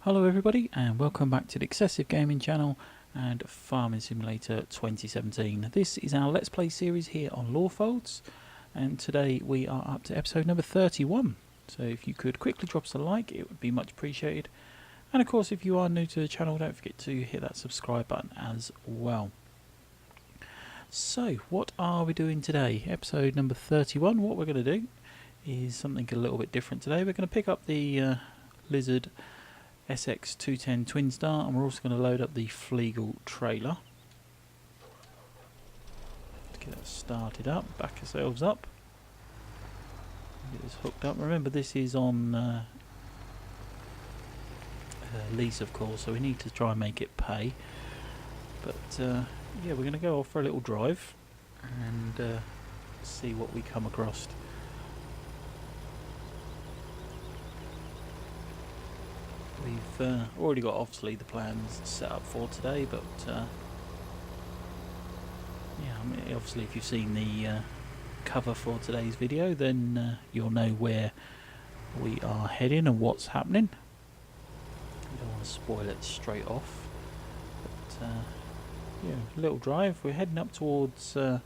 Hello everybody and welcome back to the XsivGaming channel and Farming Simulator 2017. This is our Let's Play series here on Lawfolds, and today we are up to episode number 31. So if you could quickly drop us a like, it would be much appreciated. And of course, if you are new to the channel, don't forget to hit that subscribe button as well. So what are we doing today? Episode number 31. What we're going to do is something a little bit different today. We're going to pick up the Lizard SX210 Twin Star, and we're also going to load up the Flegel trailer. Let's get that started up, back ourselves up, get this hooked up. Remember, this is on lease, of course, so we need to try and make it pay. But yeah, we're going to go off for a little drive and see what we come across. We've already got obviously the plans set up for today, but yeah, I mean, obviously if you've seen the cover for today's video, then you'll know where we are heading and what's happening. You don't want to spoil it straight off, but yeah, little drive. We're heading up towards the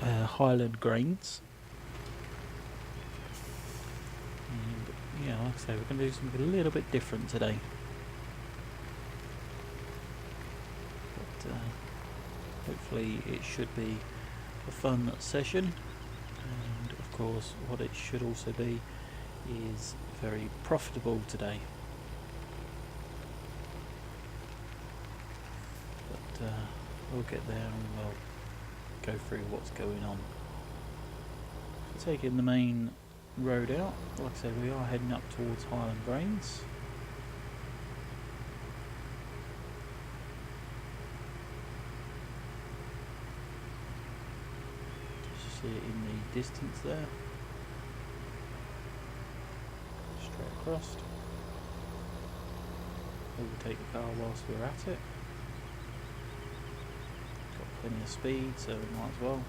Highland Grains. Yeah, like I say, we're going to do something a little bit different today. But hopefully it should be a fun session, and of course what it should also be is very profitable today. But we'll get there and we'll go through what's going on. So taking the main road out, like I said, we are heading up towards Highland Grains. Just see it in the distance there, straight across. Overtake the car whilst we're at it. Got plenty of speed, so we might as well.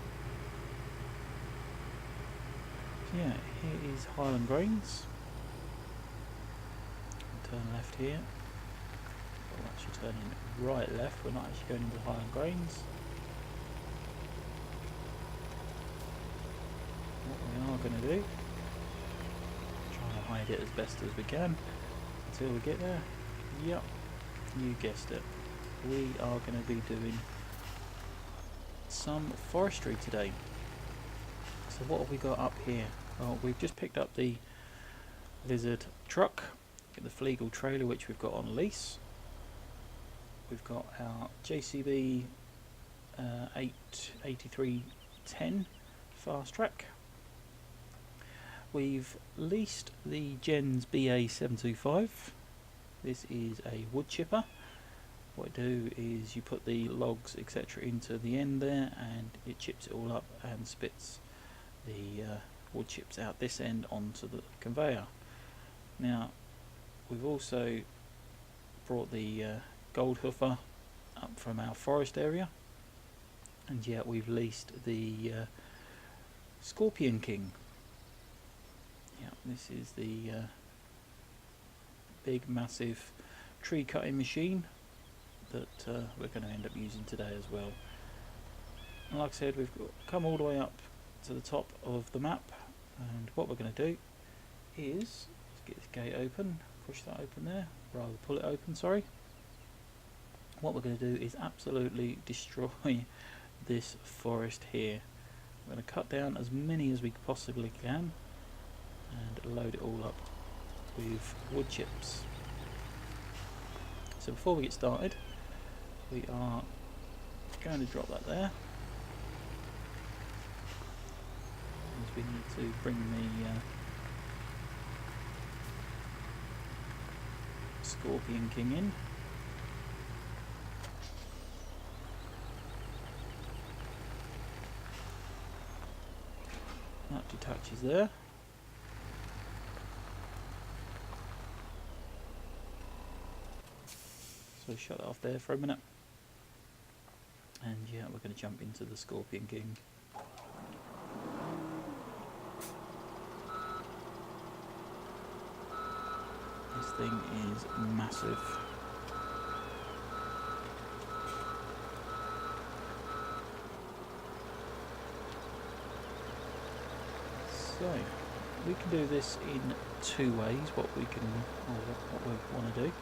Yeah, here is Highland Grains. Turn left here. We're actually turning right left, we're not actually going into Highland Grains. What we are going to do, try to hide it as best as we can until we get there. Yep, you guessed it. We are going to be doing some forestry today. So what have we got up here? Well, we've just picked up the Lizard truck, the Flegel trailer, which we've got on lease. We've got our JCB 8310 fast track. We've leased the Gens BA 725. This is a wood chipper. What I do is you put the logs etc. into the end there, and it chips it all up and spits the wood chips out this end onto the conveyor. Now we've also brought the gold hoofer up from our forest area, and yet we've leased the Scorpion King. Yeah, this is the big massive tree cutting machine that we're going to end up using today as well. And like I said, we've come all the way up to the top of the map, and what we're going to do is let's get this gate open, push that open there, rather pull it open, sorry. What we're going to do is absolutely destroy this forest here. We're going to cut down as many as we possibly can and load it all up with wood chips. So before we get started, we are going to drop that there. We need to bring the Scorpion King in. That detaches there. So shut that off there for a minute. And yeah, we're going to jump into the Scorpion King. This thing is massive. So we can do this in two ways. What we want to do.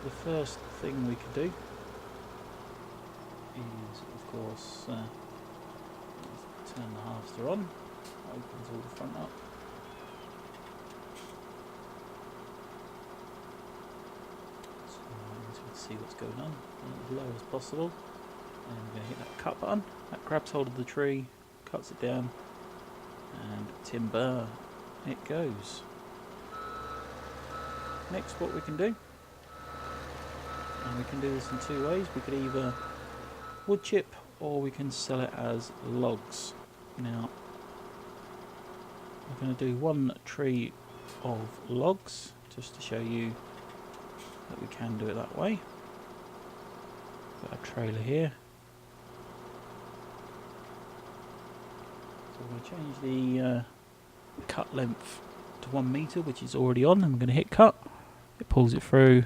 The first thing we could do is, of course, turn the harvester on. Opens all the front up. So we can see what's going on as low as possible. And we're going to hit that cut button. That grabs hold of the tree, cuts it down, and timber it goes. Next, what we can do, and we can do this in two ways. We could either wood chip or we can sell it as logs. Now, we're going to do one tree of logs just to show you that we can do it that way. Got a trailer here. So we're going to change the cut length to 1 metre, which is already on, and we're going to hit cut. It pulls it through,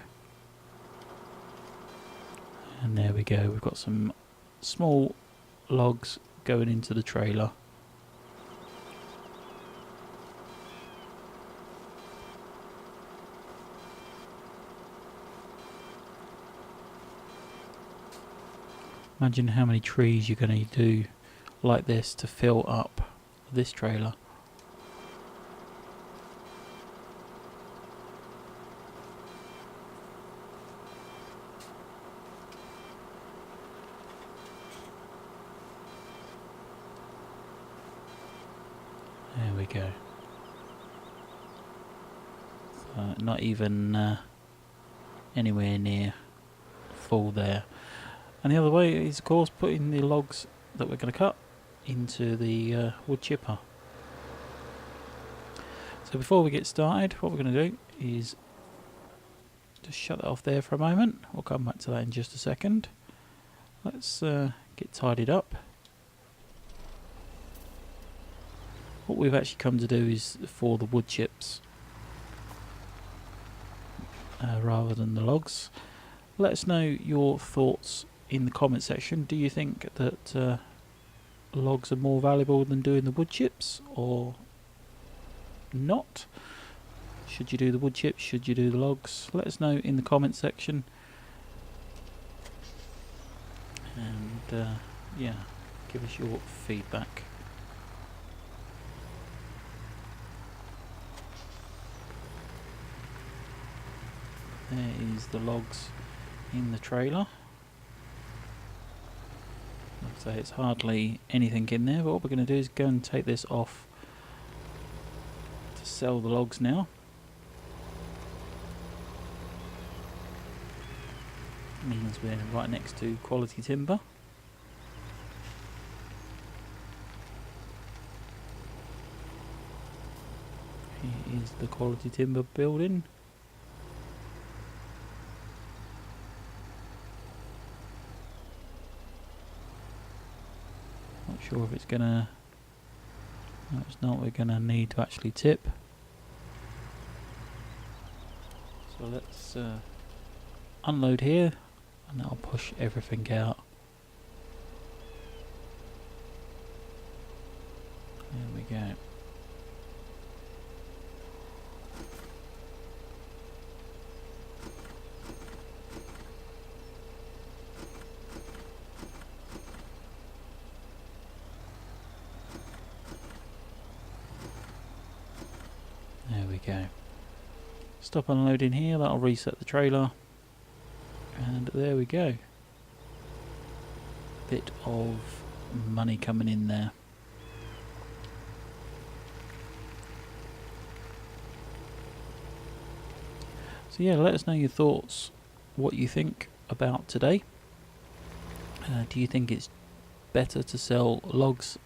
and there we go. We've got some small logs going into the trailer. Imagine how many trees you're going to do like this to fill up this trailer. There we go. So not even anywhere near full there. And the other way is, of course, putting the logs that we're going to cut into the wood chipper. So before we get started, what we're going to do is just shut that off there for a moment. We'll come back to that in just a second. Let's get tidied up. What we've actually come to do is for the wood chips rather than the logs. Let us know your thoughts in the comment section. Do you think that logs are more valuable than doing the wood chips, or not? Should you do the wood chips? Should you do the logs? Let us know in the comment section. And yeah, give us your feedback. There is the logs in the trailer. Like I say, it's hardly anything in there, but what we're going to do is go and take this off to sell the logs now. Means we're right next to quality timber. Here is the quality timber building. Not sure if it's gonna. No, it's not. We're gonna need to actually tip. So let's unload here, and that'll push everything out. There we go. There we go. Stop unloading here, that'll reset the trailer. And there we go. Bit of money coming in there. So yeah, let us know your thoughts, what you think about today. Do you think it's better to sell logs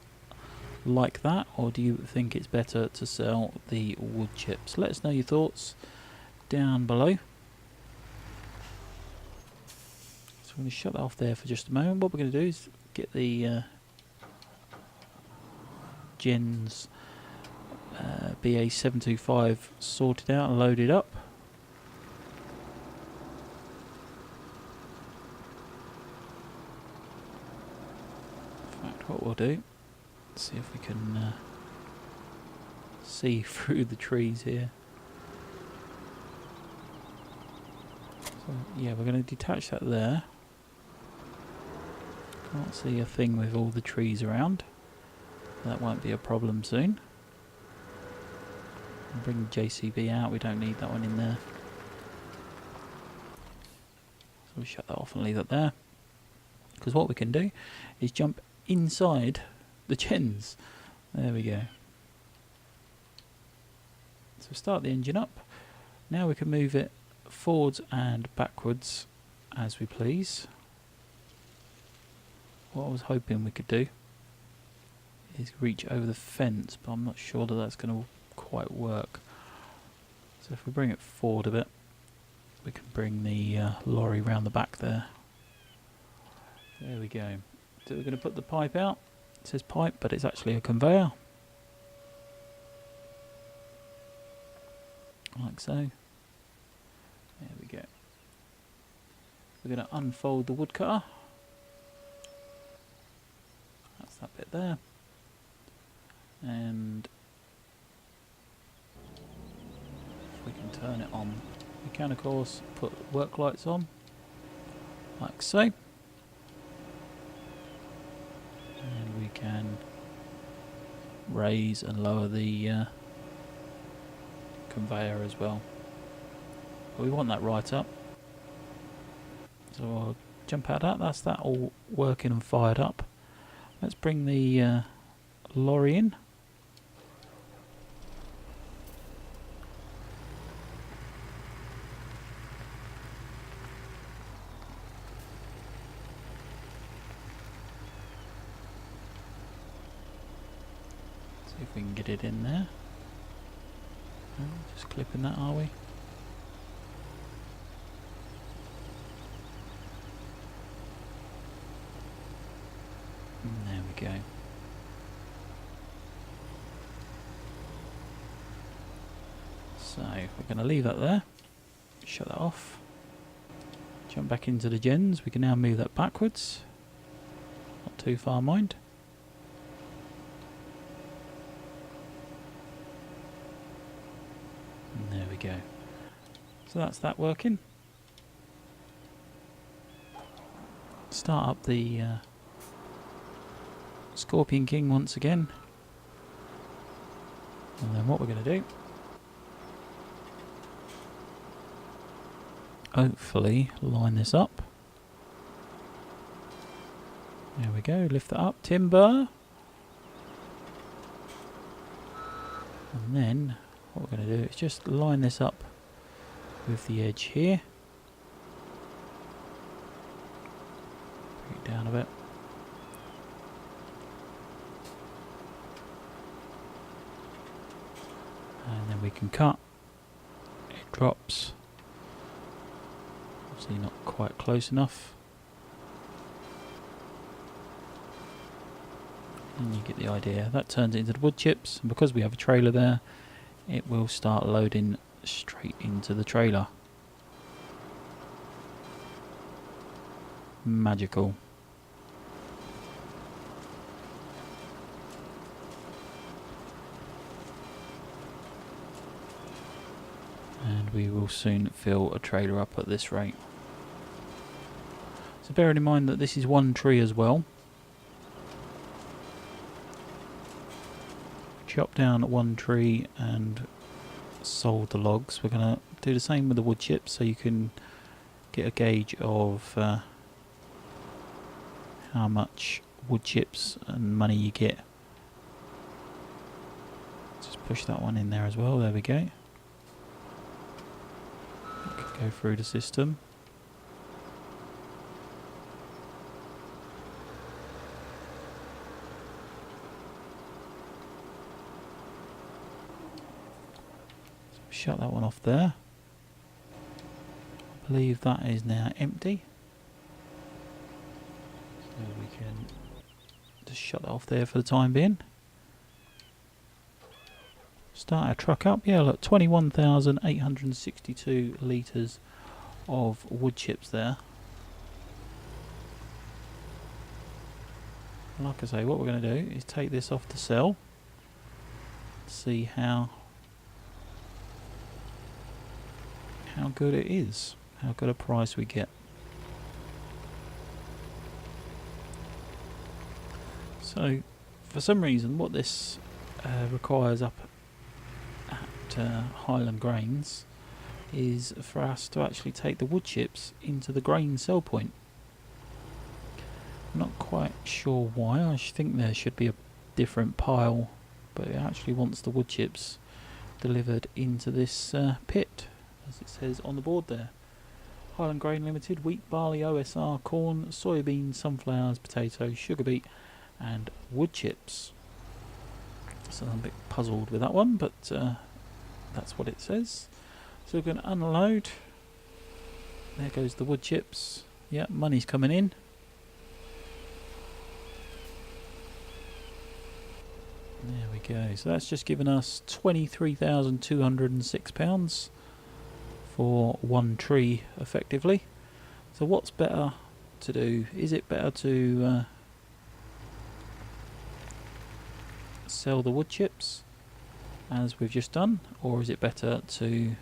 like that, or do you think it's better to sell the wood chips? Let us know your thoughts down below. So I'm going to shut that off there for just a moment. What we're going to do is get the gens BA725 sorted out and loaded up. In fact, what we'll do, see if we can see through the trees here. So, yeah, we're going to detach that there. Can't see a thing with all the trees around. That won't be a problem soon. Bring JCB out, we don't need that one in there. So we'll shut that off and leave that there. Because what we can do is jump inside the gens. There we go. So start the engine up. Now we can move it forwards and backwards as we please. What I was hoping we could do is reach over the fence, but I'm not sure that that's going to quite work. So if we bring it forward a bit, we can bring the lorry round the back there. There we go. So we're going to put the pipe out. It says pipe, but it's actually a conveyor. Like so. There we go. We're going to unfold the woodcutter. That's that bit there. And we can turn it on. We can of course put work lights on, like so. And we can raise and lower the conveyor as well. But we want that right up. So I'll jump out of that. That's that all working and fired up. Let's bring the lorry in. See if we can get it in there. Oh, just clipping that, are we? There we go. So we're going to leave that there, shut that off, jump back into the gens. We can now move that backwards, not too far mind. And there we go. So that's that working. Start up the Scorpion King once again, and then what we're going to do, hopefully line this up. There we go, lift that up, timber, and then what we're going to do is just line this up with the edge here, bring it down a bit. And then we can cut. It drops. Obviously not quite close enough. And you get the idea. That turns it into the wood chips, and because we have a trailer there, it will start loading straight into the trailer. Magical. And we will soon fill a trailer up at this rate. So bearing in mind that this is one tree as well. Chop down one tree and sold the logs. We're going to do the same with the wood chips so you can get a gauge of how much wood chips and money you get. Just push that one in there as well. There we go. Go through the system. So shut that one off there. I believe that is now empty. So we can just shut that off there for the time being. start our truck up. Yeah, look, 21,862 litres of wood chips there. Like I say, what we're going to do is take this off to sell, see how good it is, how good a price we get. So for some reason what this requires up at Highland Grains is for us to actually take the wood chips into the grain sell point. I'm not quite sure why. I think there should be a different pile, but it actually wants the wood chips delivered into this pit, as it says on the board there. Highland Grain Limited, wheat, barley, OSR, corn, soybeans, sunflowers, potatoes, sugar beet and wood chips. So I'm a bit puzzled with that one, but that's what it says. So we're going to unload. There goes the wood chips. Yeah, money's coming in. There we go. So that's just given us £23,206 for one tree, effectively. So what's better to do? Is it better to sell the wood chips, as we've just done, or is it better to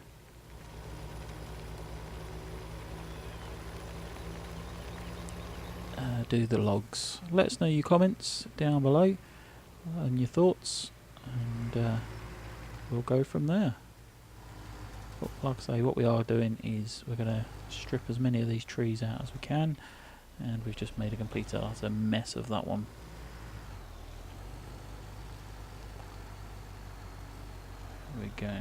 do the logs? Let us know your comments down below and your thoughts, and we'll go from there. But like I say, what we are doing is we're going to strip as many of these trees out as we can, and we've just made a complete utter mess of that one. There we go.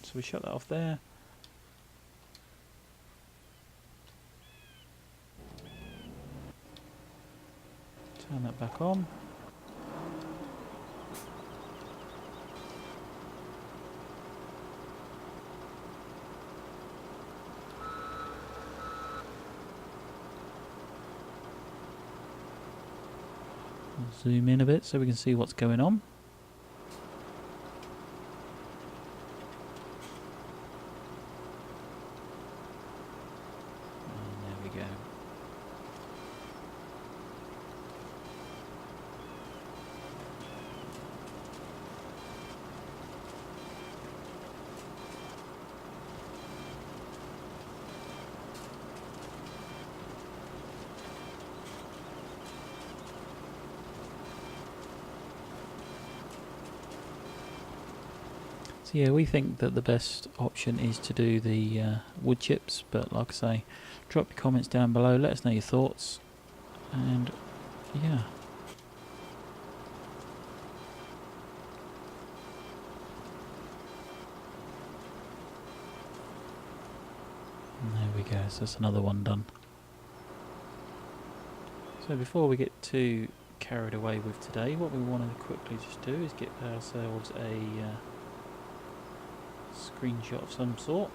So we shut that off there. Turn that back on. Zoom in a bit so we can see what's going on. And there we go. So yeah, we think that the best option is to do the wood chips, but like I say, drop your comments down below, let us know your thoughts, and yeah. And there we go, so that's another one done. So before we get too carried away with today, what we want to quickly just do is get ourselves a screenshot of some sort.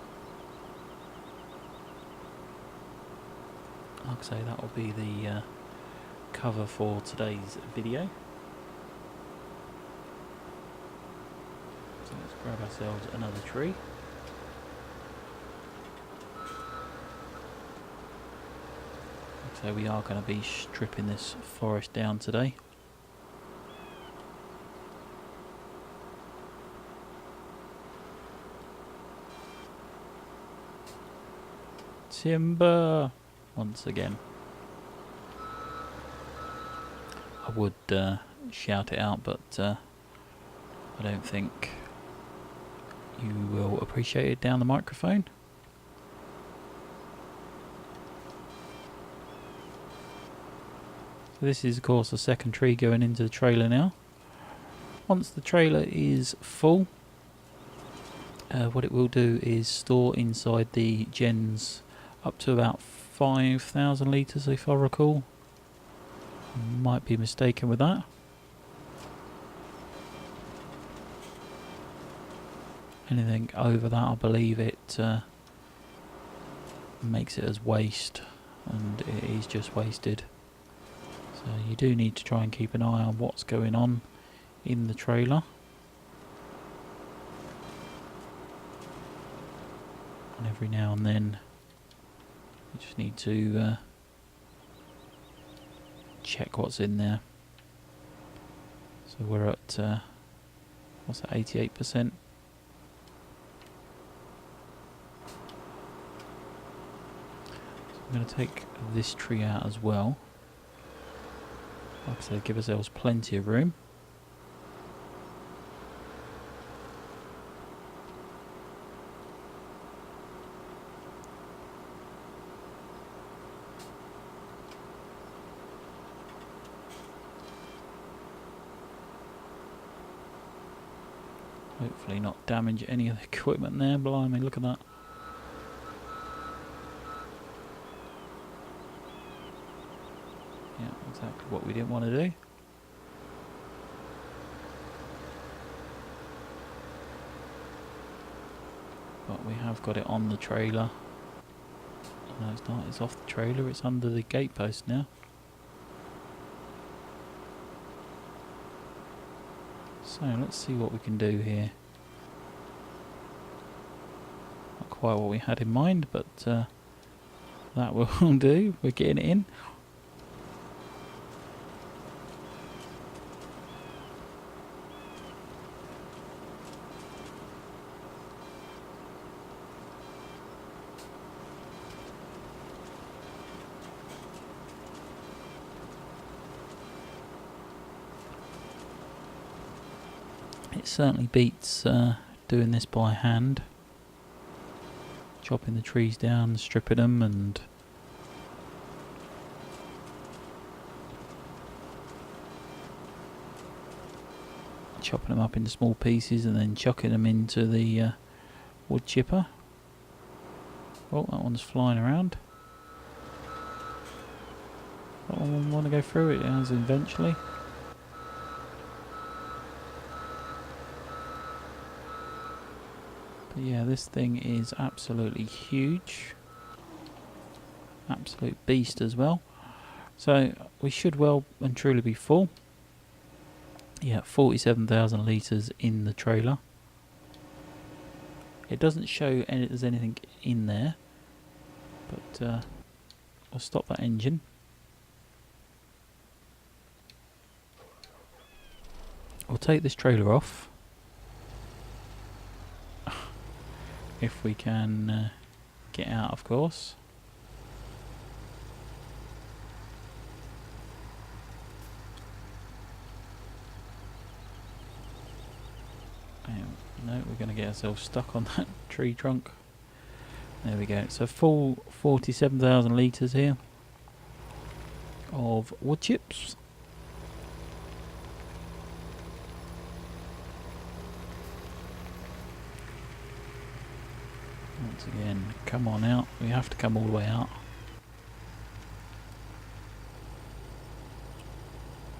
Like I say, that will be the cover for today's video. So let's grab ourselves another tree. So we are going to be stripping this forest down today. Timber once again. I would shout it out, but I don't think you will appreciate it down the microphone. So this is of course the second tree going into the trailer now. Once the trailer is full, what it will do is store inside the gens up to about 5,000 litres, if I recall. Might be mistaken with that. Anything over that, I believe it makes it as waste, and it is just wasted. So you do need to try and keep an eye on what's going on in the trailer. and every now and then you just need to check what's in there. So we're at what's that, 88%. So I'm going to take this tree out as well. Like I said, give ourselves plenty of room. Hopefully not damage any of the equipment there. Blimey, look at that. Yeah, exactly what we didn't want to do. But we have got it on the trailer. No, it's not. It's off the trailer. It's under the gatepost now. So let's see what we can do here. Not quite what we had in mind, but that will do. We're getting it in. It certainly beats doing this by hand, chopping the trees down, stripping them, and chopping them up into small pieces and then chucking them into the wood chipper. Oh, that one's flying around. That one want to go through it, has eventually. But yeah, this thing is absolutely huge. Absolute beast as well. So we should well and truly be full. Yeah, 47,000 litres in the trailer. It doesn't show there's anything in there. But I'll stop that engine. We'll take this trailer off. If we can get out, of course. No, we're going to get ourselves stuck on that tree trunk. There we go. So full 47,000 litres here of wood chips. Once again, come on out. We have to come all the way out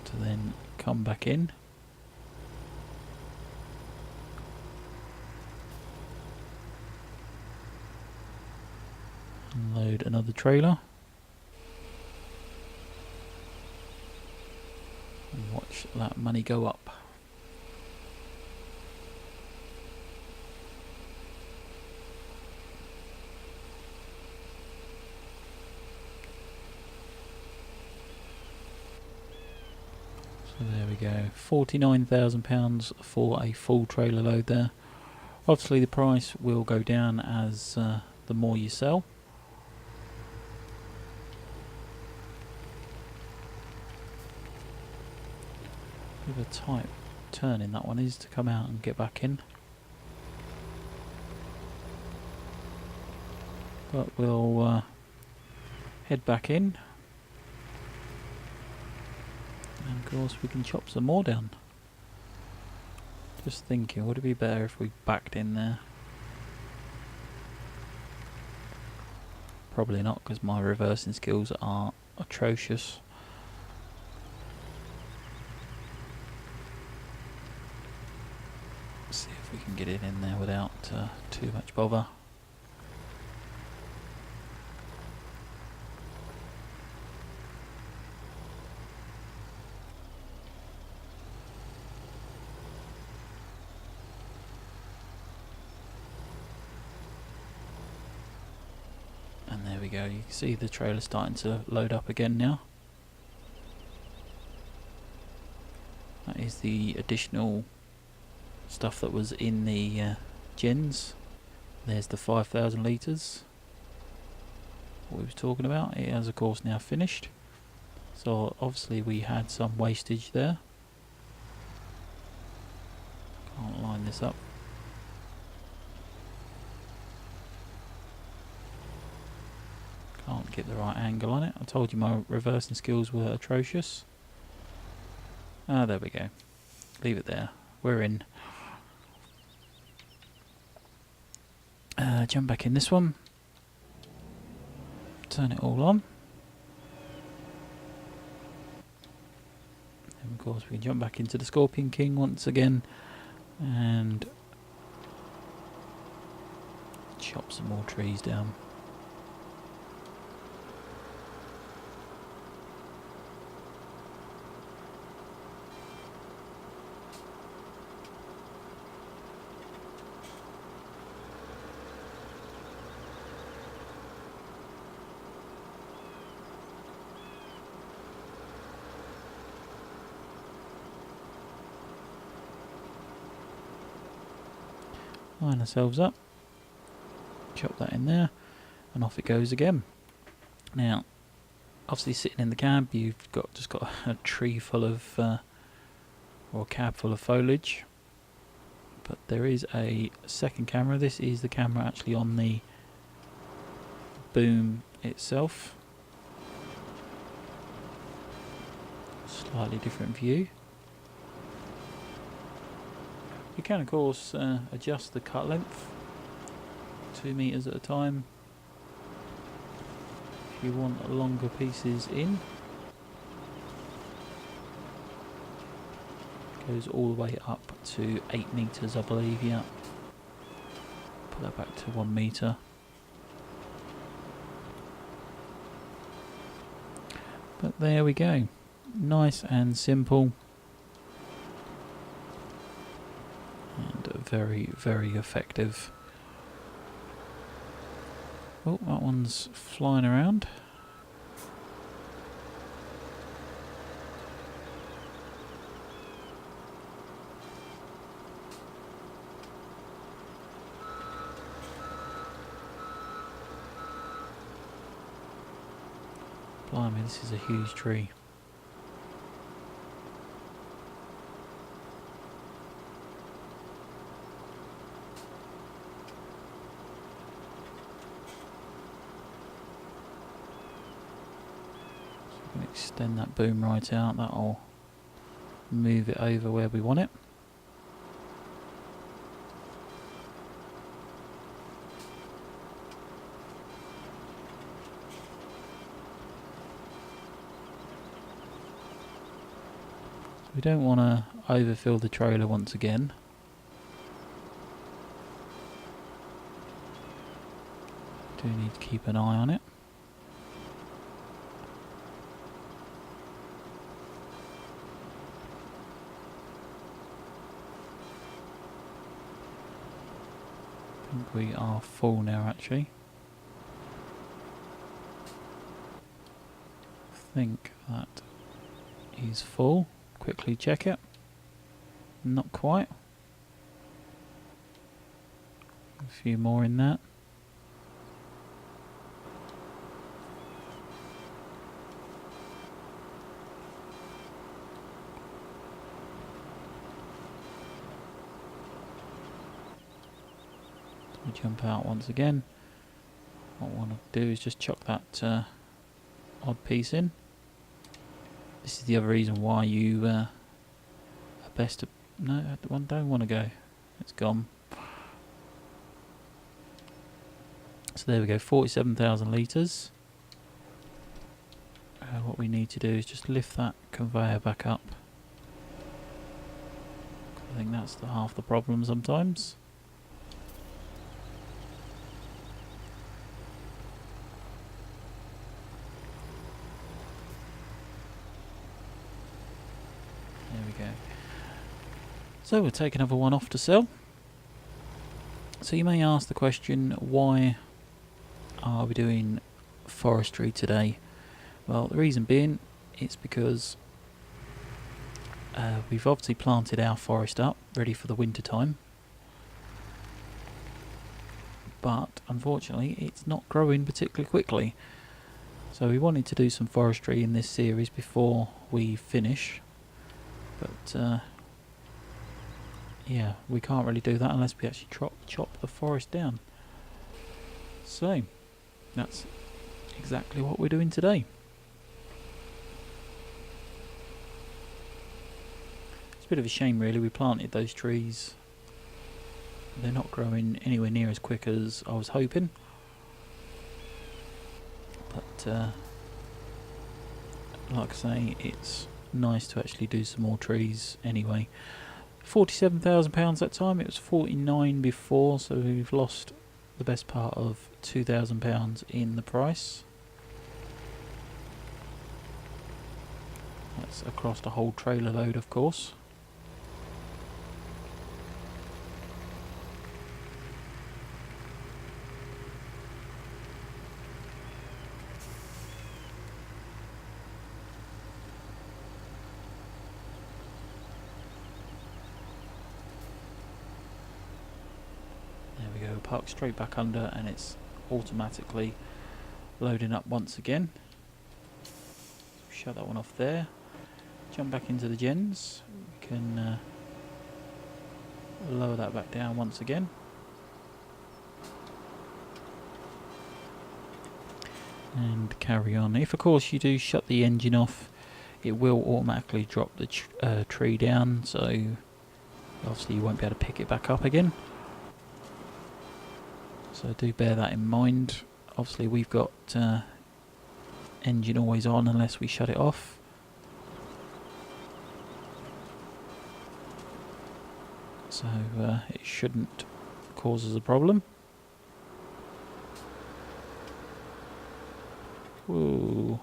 to then come back in. And load another trailer. And watch that money go up. So there we go, £49,000 for a full trailer load there. Obviously the price will go down as the more you sell. Bit of a tight turning that one is to come out and get back in. But we'll head back in. And of course we can chop some more down. Just thinking, would it be better if we backed in there? Probably not, because my reversing skills are atrocious. See if we can get it in there without too much bother. we go, you can see the trailer starting to load up again now. That is the additional stuff that was in the gens. There's the 5,000 litres what we were talking about. It has of course now finished, so obviously we had some wastage there. Can't line this up. Can't get the right angle on it. I told you my reversing skills were atrocious. Ah, there we go. Leave it there. We're in. Jump back in this one. Turn it all on. And of course we can jump back into the Scorpion King once again and chop some more trees down. Line ourselves up, chop that in there, and off it goes again. Now, obviously sitting in the cab, you've just got a tree full of, or a cab full of foliage. But there is a second camera. This is the camera actually on the boom itself. Slightly different view. You can of course adjust the cut length 2 meters at a time if you want longer pieces in. Goes all the way up to 8 meters I believe, yeah. Put that back to 1 meter. But there we go. Nice and simple. Very, very effective. Oh, that one's flying around. Blimey, this is a huge tree. Extend that boom right out, that'll move it over where we want it. We don't want to overfill the trailer once again. Do need to keep an eye on it. I think we are full now actually. I think that is full. Quickly check it. Not quite. A few more in that. We jump out once again. What I want to do is just chuck that odd piece in. This is the other reason why you are best to... No, that one don't want to go. It's gone. So there we go, 47,000 litres. What we need to do is just lift that conveyor back up. I think that's half the problem sometimes. There we go. So we'll take another one off to sell. So you may ask the question, why are we doing forestry today? Well, the reason being, it's because we've obviously planted our forest up, ready for the winter time. But unfortunately, it's not growing particularly quickly. So we wanted to do some forestry in this series before we finish. But yeah, we can't really do that unless we actually chop the forest down. So that's exactly what we're doing today. It's a bit of a shame really, we planted those trees. They're not growing anywhere near as quick as I was hoping. But like I say, it's nice to actually do some more trees anyway. £47,000 that time, it was 49 before, so we've lost the best part of £2,000 in the price. That's across the whole trailer load, of course. There we go, park straight back under and it's automatically loading up once again. Shut that one off there. Jump back into the gens. We can lower that back down once again. And carry on. If of course you do shut the engine off, it will automatically drop the tree down, so obviously you won't be able to pick it back up again. So do bear that in mind. Obviously we've got engine always on unless we shut it off. So it shouldn't cause us a problem. Whoa.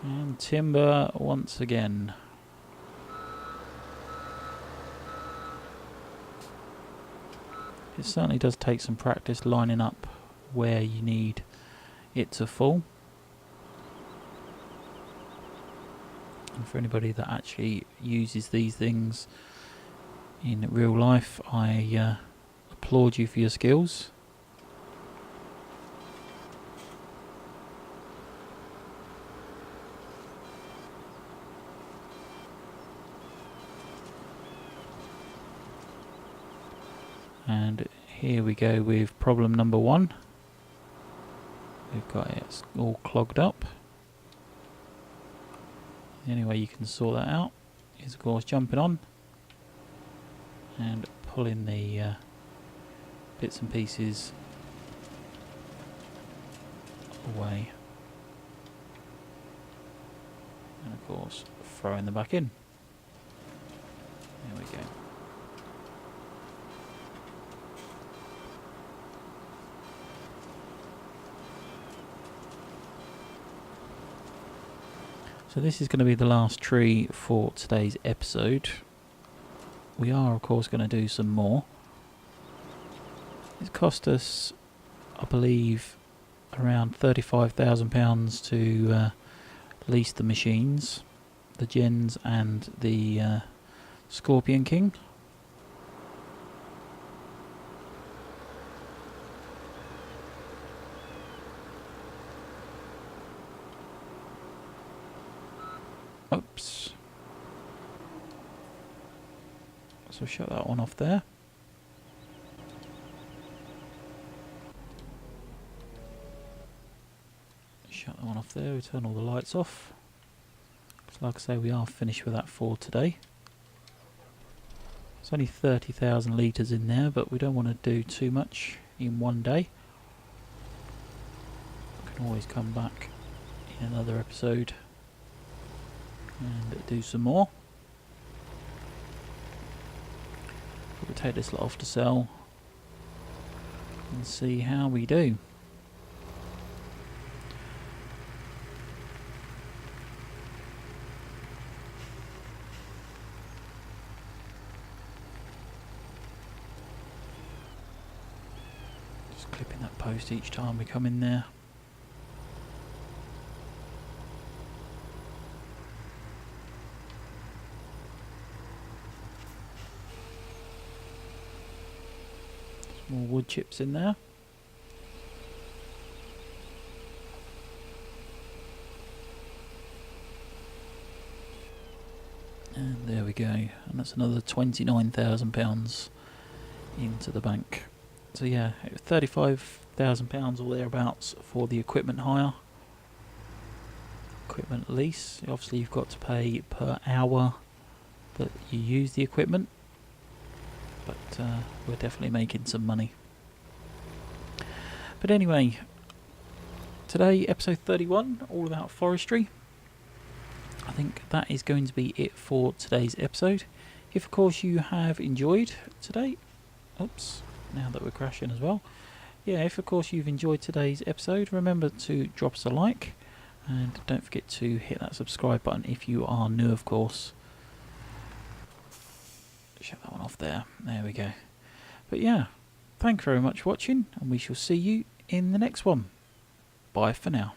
And timber once again. It certainly does take some practice lining up where you need it to fall. And for anybody that actually uses these things in real life, I applaud you for your skills. And here we go with problem number 1. We've got it all clogged up. The only way you can sort that out is of course jumping on and pulling the bits and pieces away. And of course throwing them back in. There we go. So this is going to be the last tree for today's episode. We are of course going to do some more. It's cost us, I believe, around £35,000 to lease the machines, the gens and the Scorpion King. Oops. So shut that one off there. Shut that one off there, we turn all the lights off. So like I say, we are finished with that for today. It's only 30,000 litres in there, but we don't want to do too much in one day. We can always come back in another episode and do some more. We'll take this lot off to sell and see how we do. Just clipping that post each time we come in there. More wood chips in there. And there we go. And that's another £29,000 into the bank. So yeah, £35,000 or thereabouts for the equipment hire. Equipment lease. Obviously you've got to pay per hour that you use the equipment. But we're definitely making some money. But anyway, today episode 31, all about forestry. I think that is going to be it for today's episode. If of course you have enjoyed today, oops, now that we're crashing as well. Yeah, if of course you've enjoyed today's episode, remember to drop us a like, and don't forget to hit that subscribe button if you are new, of course. Shut that one off there. There we go. But yeah, thank you very much for watching, and we shall see you in the next one. Bye for now.